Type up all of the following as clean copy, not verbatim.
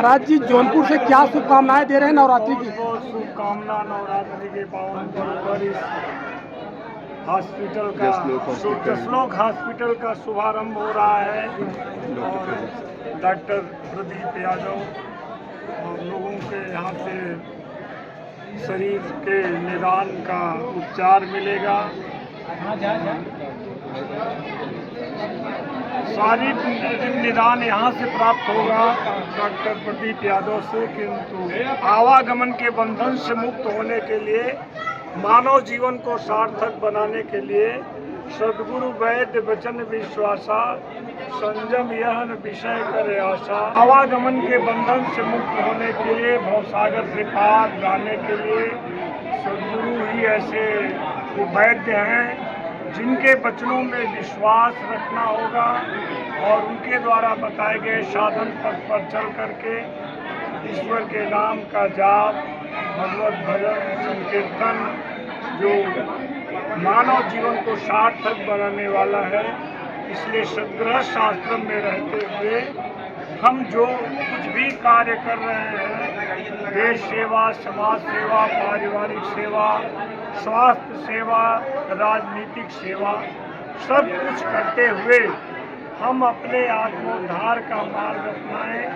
महाराज जी जौनपुर से क्या शुभकामनाएं दे रहे हैं नवरात्रि की? बहुत शुभकामना नवरात्रि के पावन पर्व पर इस हॉस्पिटल का जसलोक हॉस्पिटल का शुभारंभ हो रहा है और डॉक्टर प्रदीप यादव और लोगों के यहाँ से शरीर के निदान का उपचार मिलेगा। सारी निदान यहाँ से प्राप्त होगा डॉक्टर प्रदीप यादव से, किंतु आवागमन के बंधन से मुक्त होने के लिए, मानव जीवन को सार्थक बनाने के लिए सद्गुरु वैद्य वचन विश्वासा, संयम यह विषय करे आशा। आवागमन के बंधन से मुक्त होने के लिए, भवसागर से पार जाने के लिए सद्गुरु ही ऐसे वैद्य हैं जिनके वचनों में विश्वास रखना होगा और उनके द्वारा बताए गए साधन पथ पर चल करके ईश्वर के नाम का जाप, भगवत भजन, संकीर्तन जो मानव जीवन को सार्थक बनाने वाला है। इसलिए सद्गृह शास्त्र में रहते हुए हम जो कुछ भी कार्य कर रहे हैं, देश सेवा, समाज सेवा, पारिवारिक सेवा, स्वास्थ्य सेवा, राजनीतिक सेवा, सब कुछ करते हुए हम अपने आत्मोद्धार का मार्ग अपनाएं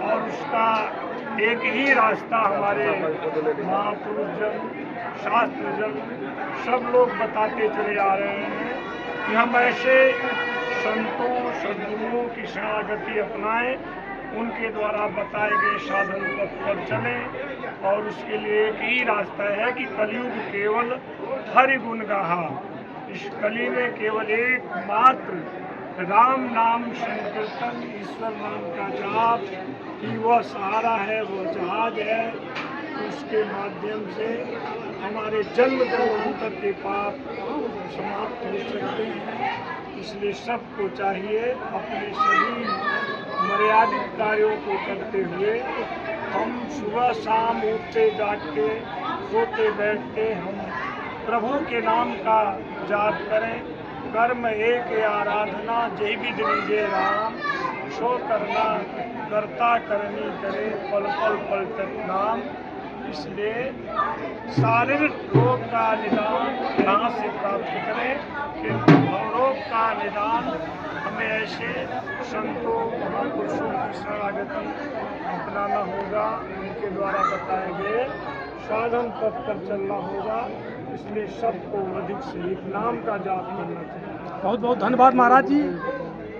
और उसका एक ही रास्ता हमारे महापुरुष जन, शास्त्र जन सब लोग बताते चले आ रहे हैं कि हम ऐसे संतों, सद्गुरुओं की शरणागति अपनाएं, उनके द्वारा बताए गए साधन पथ पर चलें और उसके लिए एक ही रास्ता है कि कलयुग केवल हरि गुण गाहा। इस कली में केवल एकमात्र राम नाम संकीर्तन, ईश्वर नाम का जाप ही वह सहारा है, वह जहाज है। उसके माध्यम से हमारे जन्म जन्मांतर के पाप समाप्त हो सकते हैं। इसलिए सबको चाहिए अपने सभी मर्यादित कार्यों को करते हुए हम सुबह शाम उठते जागते सोते बैठते हम प्रभु के नाम का जाप करें। कर्म एक आराधना जय विधि निजे राम, सो करना करता करनी करे, पल पल पल तक नाम। इसलिए शारीरिक रोग का निदान यहाँ से प्राप्त करें, किंतु भवरोग का निदान हमें ऐसे संतों, महापुरुषों की शरणागति अपनाना होगा, उनके द्वारा बताए गए साधन पथ पर चलना होगा। इसलिए सबको अधिक से अधिक नाम का जाप करना चाहिए। बहुत बहुत धन्यवाद महाराज जी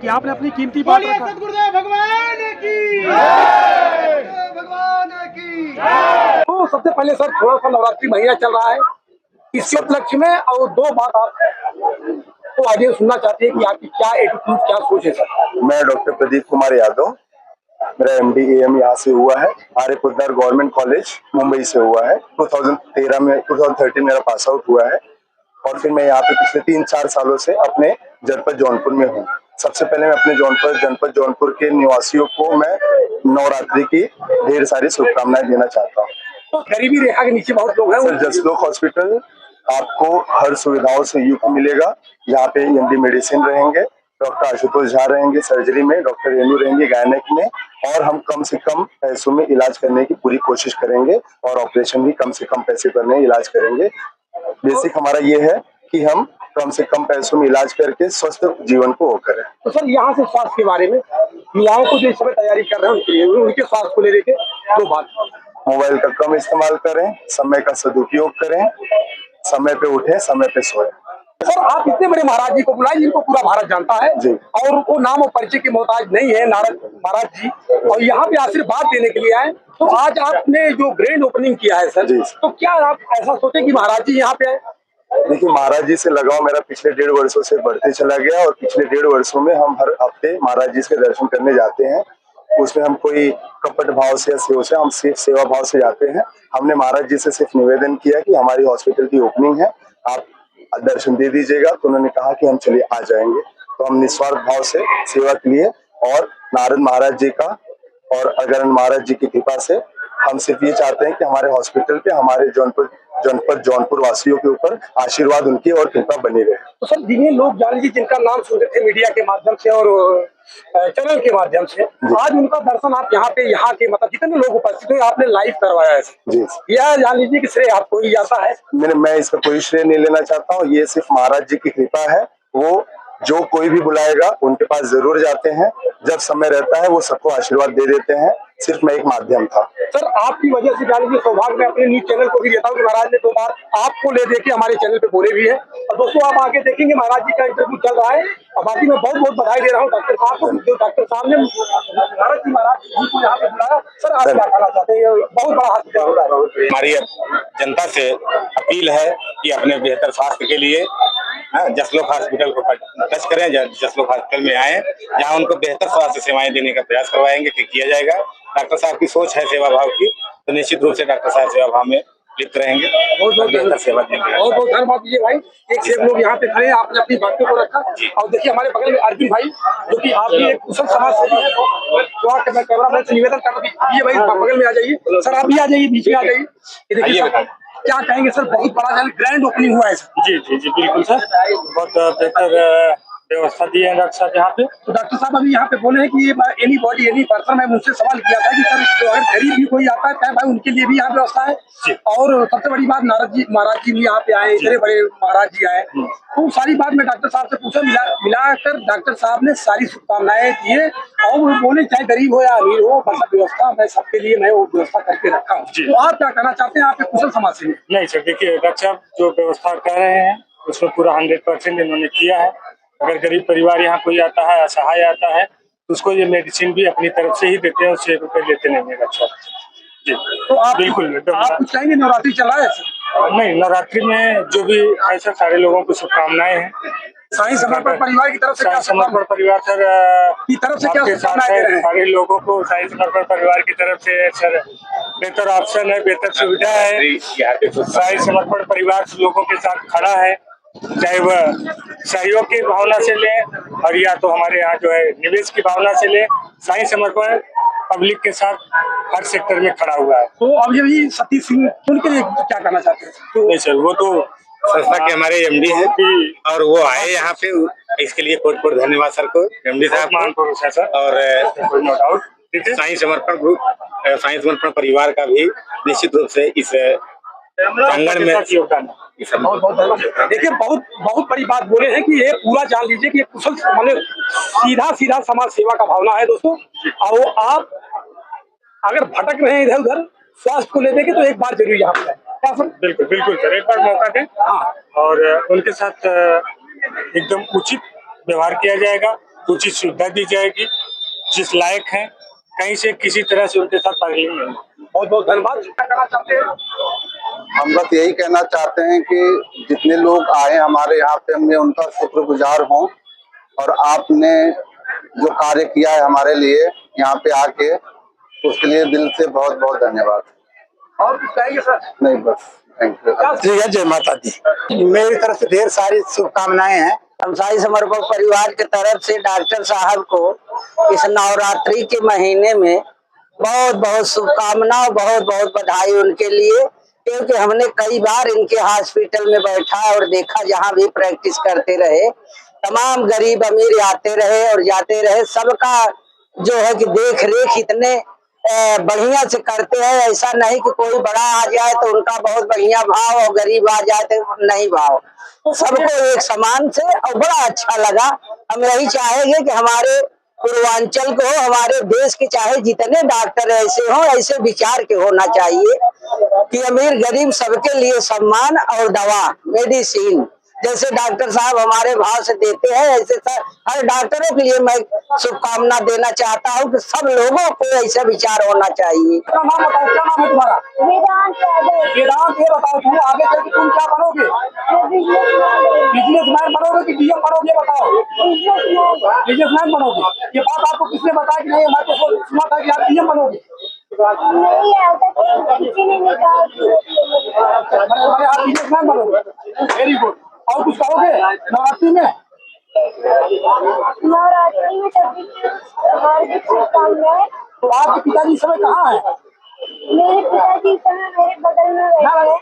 कि आपने अपनी कीमती बात रखा। सद्गुरुदेव भगवान की भगवान की। तो सबसे पहले सर थोड़ा सा नवरात्रि महीना चल रहा है, इसके उपलक्ष्य में और दो बात आप तो आगे सुनना चाहते हैं कि आपकी क्या एटीट्यूड, क्या सोच है सर? मैं डॉक्टर प्रदीप कुमार यादव, मेरा MD AM यहाँ से हुआ है, आर्य पोद्दार गवर्नमेंट कॉलेज मुंबई से हुआ है। 2013 मेरा पास आउट हुआ है और फिर मैं यहाँ पे पिछले 3-4 सालों से अपने जनपद जौनपुर में हूँ। सबसे पहले मैं अपने जनपद जौनपुर के निवासियों को मैं नवरात्रि की ढेर सारी शुभकामनाएं देना चाहता हूँ। तो गरीबी रेखा के नीचे बहुत लोग हैं। सर, जसलोक हॉस्पिटल आपको हर सुविधाओं से युक्त मिलेगा। यहाँ पे MD मेडिसिन रहेंगे, डॉक्टर आशुतोष झा रहेंगे सर्जरी में, डॉक्टर रेनू रहेंगे गायनेक में, और हम कम से कम पैसों में इलाज करने की पूरी कोशिश करेंगे और ऑपरेशन भी कम से कम पैसे करने इलाज करेंगे। बेसिक हमारा ये है कि हम कम से कम पैसों में इलाज करके स्वस्थ जीवन को वो करें। तो सर यहाँ से स्वास्थ्य के बारे में युवाओं को जो इस समय तैयारी कर रहे हैं उनके लिए, उनके स्वास्थ्य को लेके दो बात। मोबाइल का कम इस्तेमाल करें, समय का सदुपयोग करें, समय पे उठें, समय पे सोएं। सर आप इतने बड़े महाराज जी को बुलाए जिनको पूरा भारत जानता है जी, और वो नाम और परिचय के मोहताज नहीं है नारद महाराज जी, और यहाँ पे आशीर्वाद देने के लिए आए। तो आज आपने जो ग्रैंड ओपनिंग किया है सर, तो क्या आप ऐसा सोचे कि महाराज जी यहाँ पे आए? देखिए, महाराज जी से लगाव मेरा पिछले 1.5 वर्षों से बढ़ते चला गया और पिछले 1.5 वर्षों में हम हर हफ्ते महाराज जी के दर्शन करने जाते हैं। उसमें हम कोई कपट भाव से या सेवा से, हम सिर्फ सेवा भाव से जाते हैं। हमने महाराज जी से सिर्फ निवेदन किया कि हमारी हॉस्पिटल की ओपनिंग है, आप दर्शन दे दीजिएगा। तो उन्होंने कहा कि हम चलिए आ जाएंगे। तो हम निस्वार्थ भाव से सेवा के लिए और नारद महाराज जी का और अगरन महाराज जी की कृपा से हम सिर्फ ये चाहते हैं कि हमारे हॉस्पिटल पे, हमारे जौनपुर जनपद जौनपुर वासियों के ऊपर आशीर्वाद उनकी और कृपा बनी रहे। तो सर जिन्हें लोग जान लीजिए जिनका नाम सुनते थे मीडिया के माध्यम से और चैनल के माध्यम से, आज उनका दर्शन आप यहाँ के मतलब जितने लोग उपस्थित हुए आपने लाइव करवाया है जी, यह जान लीजिए कि श्रेय आपको ही जाता है। मैं इसका कोई श्रेय नहीं लेना चाहता हूँ, ये सिर्फ महाराज जी की कृपा है। वो जो कोई भी बुलाएगा उनके पास जरूर जाते हैं, जब समय रहता है वो सबको आशीर्वाद दे देते हैं, सिर्फ मैं एक माध्यम था। सर आपकी वजह से जान लीजिए सौभाग्य मैं अपने न्यूज चैनल को भी देता हूँ कि महाराज ने 2 बार आपको ले देके हमारे चैनल पे बोले भी है। और दोस्तों आप आगे देखेंगे महाराज जी का इंटरव्यू चल रहा है और बाकी मैं बहुत बहुत बधाई दे रहा हूँ डॉक्टर साहब को, जो डॉक्टर साहब ने महाराज जी को यहाँ पे बुलाया। सर आप क्या कहना चाहते हैं, बहुत बड़ा हॉस्पिटल हो रहा है। हमारी जनता से अपील है कि अपने बेहतर स्वास्थ्य के लिए जसलोक हॉस्पिटल को टच करें, जसलोक हॉस्पिटल में आए, जहां उनको बेहतर स्वास्थ्य सेवाएं देने का प्रयास करवाएंगे कि किया जाएगा। डॉक्टर साहब की सोच है सेवा भाव की, तो निश्चित रूप से डॉक्टर साहब सेवा भाव में लिप्त रहेंगे, बेहतर सेवा देंगे। बहुत बहुत धन्यवाद दीजिए भाई। एक से एक लोग यहाँ पे खड़े हैं, आपने अपनी बातों को रखा। और देखिए हमारे बगल में अर्जुन भाई जो कि आप भी एक कुशल समाज सेवी है, तो मैं कैमरा मैन से निवेदन कर दीजिए भाई बगल में आ जाइए। सर आप भी आ जाइए, बीच में आ जाइए। ये देखिए क्या कहेंगे सर, बहुत बड़ा ग्रैंड ओपनिंग हुआ है सर। जी जी जी बिल्कुल सर, बहुत बेहतर व्यवस्था दी है डॉक्टर साहब यहाँ पे। तो डॉक्टर साहब अभी यहाँ पे बोले हैं कि ये एनी बॉडी एनी पर्सन, मैं मुझसे सवाल किया था कि सर जो अगर गरीब भी कोई आता है क्या भाई उनके लिए भी यहाँ व्यवस्था है। और सबसे बड़ी बात महाराज जी भी यहाँ पे आए, इतने बड़े महाराज जी आए, तो सारी बात मैं डॉक्टर साहब से पूछा, मिलाकर डॉक्टर साहब ने सारी शुभकामनाएं दिए और वो बोले चाहे गरीब हो या अमीर हो, बस व्यवस्था मैं सबके लिए मैं वो व्यवस्था करके रखा हूँ। तो आप क्या कहना चाहते हैं, आप कुशल समाज सेवी? नहीं सर, देखिए डॉक्टर साहब जो व्यवस्था कर रहे हैं उसमें पूरा 100% इन्होंने किया है। अगर गरीब परिवार यहाँ कोई आता है, असहाय आता है, तो उसको ये मेडिसिन भी अपनी तरफ से ही देते हैं, उससे रुपए लेते नहीं है डॉक्टर साहब जी। तो आप बिल्कुल आप कुछ कहेंगे, नवरात्रि चल रहा है? नहीं, नवरात्रि में जो भी ऐसा सारे लोगों को शुभकामनाएं हैं। साईं समर्पण परिवार की तरफ से क्या समर्पण परिवार सर की तरफ से क्या शुभकामनाएं दे रहे हैं? सारे लोगों को साईं समर्पण परिवार की तरफ से सर बेहतर ऑप्शन है, बेहतर सुविधा है। साईं समर्पण परिवार लोगों के साथ खड़ा है, चाहे वह सहयोग की भावना से ले और या तो हमारे यहाँ जो है निवेश की भावना से ले। साईं समर्पण पब्लिक के साथ हर सेक्टर में खड़ा हुआ है। तो अभी सतीश सिंह उनके लिए क्या कहना चाहते हैं? तो नहीं सर, वो तो संस्था के हमारे एमडी हैं और वो आए यहाँ पे, इसके लिए कोट कोट धन्यवाद सर को, एमडी साहब को। और नो डाउट साईं समर्पण ग्रुप, साईं समर्पण परिवार का भी निश्चित रूप से इस प्रांगण में योगदान। बहुत बहुत धन्यवाद। देखिए बहुत बड़ी बात बोले हैं कि ये पूरा जान लीजिए कि कुशल मतलब सीधा समाज सेवा का भावना है दोस्तों। और वो आप अगर भटक रहे हैं इधर उधर स्वास्थ्य को लेने के, तो एक बार जरूर यहाँ पे क्या सर? बिल्कुल बिल्कुल सर, एक बार मौका दें। हाँ, और उनके साथ एकदम उचित व्यवहार किया जाएगा, उचित सुविधा दी जाएगी, जिस लायक है कहीं से किसी तरह से उनके साथ बार्गेनिंग नहीं। बहुत बहुत धन्यवाद। क्या करना चाहते हैं? हम बस यही कहना चाहते हैं कि जितने लोग आए हमारे यहाँ पे, हमने उनका शुक्रगुजार हों और आपने जो कार्य किया है हमारे लिए यहाँ पे आके, उसके लिए दिल से बहुत बहुत धन्यवाद। और कुछ कहेंगे सर? नहीं बस, थैंक यू। जय माता दी। मेरी तरफ से ढेर सारी शुभकामनाएं हैं। हम साईं समर्पण परिवार की तरफ से डॉक्टर साहब को इस नवरात्रि के महीने में बहुत बहुत शुभकामनाएं, बहुत बहुत बधाई उनके लिए, क्योंकि हमने कई बार इनके हॉस्पिटल में बैठा और देखा, जहाँ भी प्रैक्टिस करते रहे तमाम गरीब अमीर आते रहे और जाते रहे, सबका जो है कि देख रेख इतने बढ़िया से करते हैं। ऐसा नहीं कि कोई बड़ा आ जाए तो उनका बहुत बढ़िया भाव और गरीब आ जाए तो नहीं भाव, सबको एक समान से, और बड़ा अच्छा लगा। हम यही चाहेंगे कि हमारे पूर्वांचल को, हमारे देश के चाहे जितने डॉक्टर ऐसे हों, ऐसे विचार के होना चाहिए कि अमीर गरीब सबके लिए सम्मान और दवा मेडिसिन जैसे डॉक्टर साहब हमारे भाव से देते हैं, ऐसे हर डॉक्टरों के लिए मैं शुभकामना देना चाहता हूं कि सब लोगों को ऐसा विचार होना चाहिए। नाम बताओ, क्या नाम है तुम्हारा? वेदांत। ये बताओ तुम आगे चल के तुम क्या बनोगे? बिजनेसमैन बनोगे कि डीएम बनोगे? बताओ। बिजनेसमैन बनोगे। ये बात आपको किसने बताया कि नहीं? मैं तो सुना था कि आप डीएम बनोगे। आप बिजनेसमैन बनोगे, वेरी गुड। और कुछ कहोगे नवरात्रि में? तो आपके पिताजी इस समय कहाँ है? मेरे पिताजी इस समय मेरे बगल में बैठे हैं।